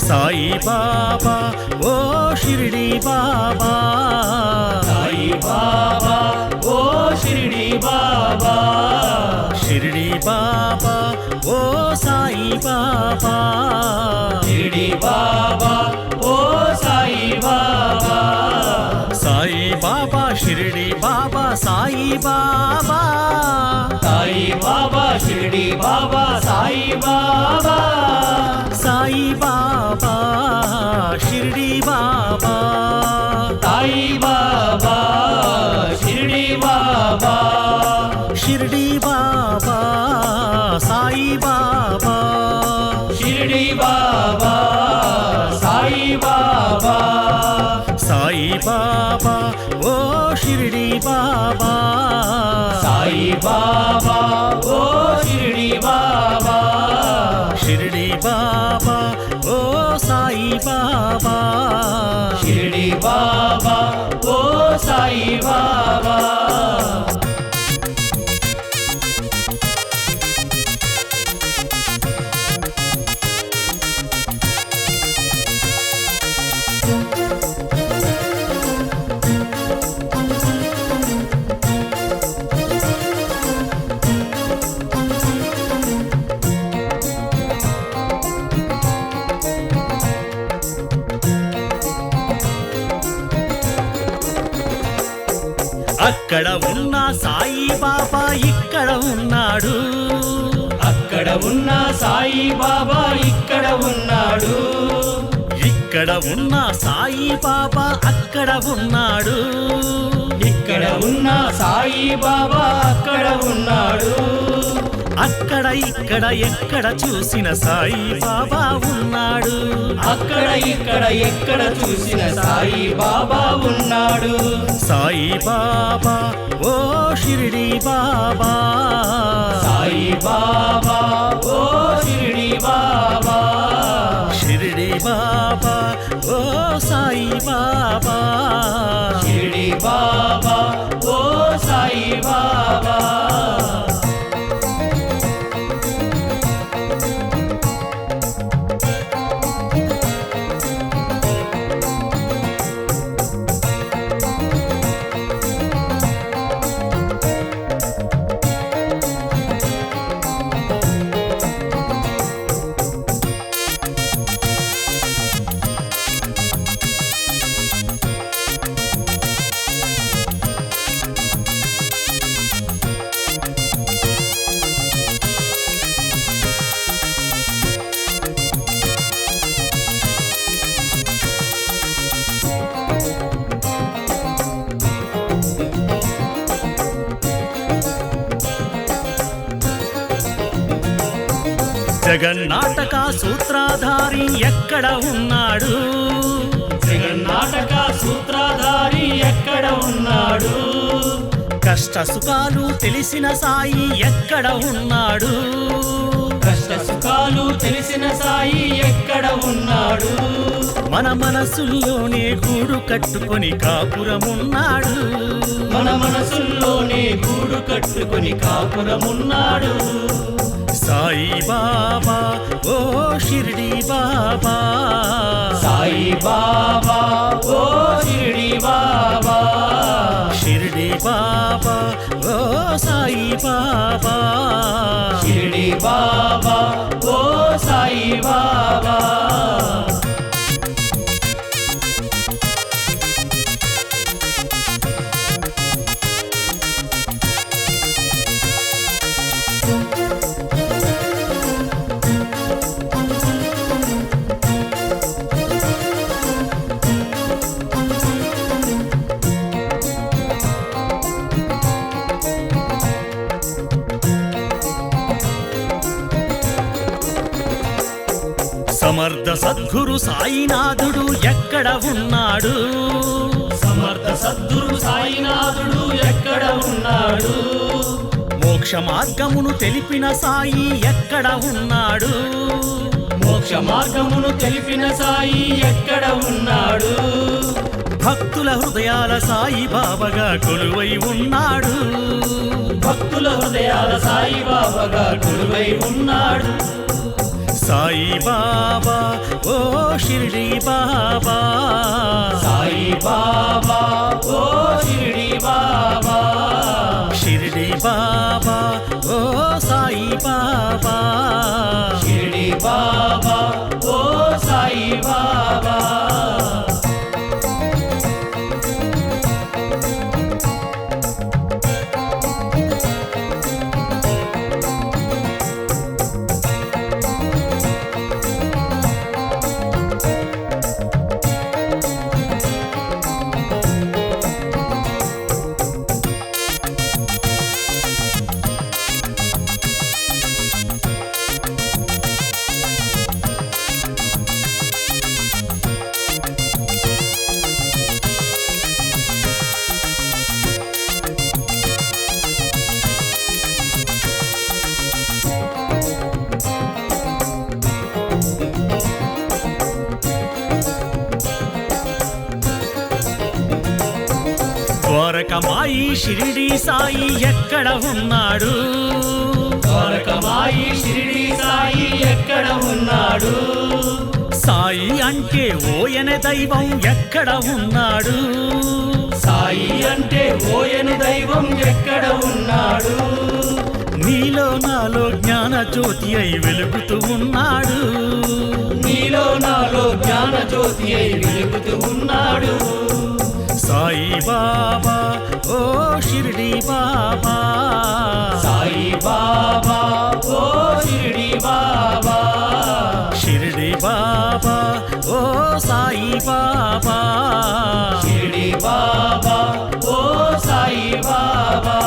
సాయి బాబా ఓ షిరిడి బాబా సాయి బాబా ఓ షిరిడి బాబా షిరిడి బాబా ఓ సాయి బాబా షిరిడి బాబా ఓ సాయి బాబా సాయి బాబా షిరిడి బాబా సాయి బాబా సాయి బాబా షిరిడి బాబా సాయి బాబా సాయి బాబా షిరిడి బాబా సాయి బాబా షిరిడి బాబా షిరిడి బాబా సాయి బాబా షిరిడి బాబా సాయి బాబా సాయి బాబా ఓ షిరిడి బాబా సాయి బాబా ఓ షిరిడి బాబా షిరిడి బాబా ఓ సాయి బాబా షిరిడి బాబా ఓ సాయి బాబా అక్కడ ఉన్న సాయి బాబా ఇక్కడ ఉన్నాడు అక్కడ ఉన్న సాయి బాబా ఇక్కడ ఉన్నాడు ఇక్కడ ఉన్న సాయి బాబా అక్కడ ఉన్నాడు ఇక్కడ ఉన్న సాయి బాబా అక్కడ ఉన్నాడు అక్కడ ఇక్కడ ఎక్కడ చూసిన సాయి బాబా ఉన్నాడు అక్కడ ఇక్కడ ఎక్కడ చూసిన సాయి బాబా ఉన్నాడు సాయి బాబా ఓ షిరిడి బాబా సాయి బాబా ఓ షిరిడి బాబా షిరిడి బాబా ఓ సాయి బాబా షిరిడి బాబా ఓ సాయి బాబా జగన్నాటక సూత్రధారి ఎక్కడ ఉన్నాడు జగన్నాటక సూత్రధారి ఎక్కడ ఉన్నాడు కష్ట సుఖాలు తెలిసిన సాయి ఎక్కడ ఉన్నాడు కష్ట సుఖాలు తెలిసిన సాయి ఎక్కడ ఉన్నాడు మన మనసుల్లోనే గూడు కట్టుకొని కాపురమున్నాడు మన మనసుల్లోనే గూడు కట్టుకొని కాపురమున్నాడు సాయి బాబా ఓ షిరిడి బాబా సాయి బాబా ఓ షిరిడి బాబా షిరిడి బాబా ఓ సాయి బాబా షిరిడి బాబా ఓ సాయి బాబా సమర్థ సద్గురు సాయినాథుడు ఎక్కడ ఉన్నాడు సమర్థ సద్గురు సాయినాథుడు ఎక్కడ ఉన్నాడు మోక్ష మార్గమును తెలిపిన సాయి ఎక్కడ ఉన్నాడు మోక్ష మార్గమును తెలిపిన సాయి ఎక్కడ ఉన్నాడు భక్తుల హృదయాల సాయి బాబాగా కొలువై ఉన్నాడు భక్తుల హృదయాల సాయి బాబాగా కొలువై ఉన్నాడు సాయి బాబా ఓ షిరిడి బాబా సాయి బాబా ఓ షిరిడి బాబా షిరిడి బాబా ఓ సాయి బాబా షిరిడి బాబా ఓ సాయి బాబా ద్వారకమాయి షిరిడి సాయి ఎక్కడ ఉన్నాడు ద్వారకమాయి షిరిడి సాయి ఎక్కడ ఉన్నాడు సాయి అంటే ఓయనే దైవం ఎక్కడ ఉన్నాడు సాయి అంటే ఓయని దైవం ఎక్కడ ఉన్నాడు నీలో నాలో జ్ఞాన జ్యోతి అయి వెలుగుతూ ఉన్నాడు నీలో నాలో జ్ఞాన జ్యోతి అయి వెలుగుతూ ఉన్నాడు సాయి బాబా ఓ షిరిడి బాబా సాయి బాబా ఓ షిరిడి బాబా షిరిడి బాబా ఓ సాయి బాబా షిరిడి బాబా ఓ సాయి బాబా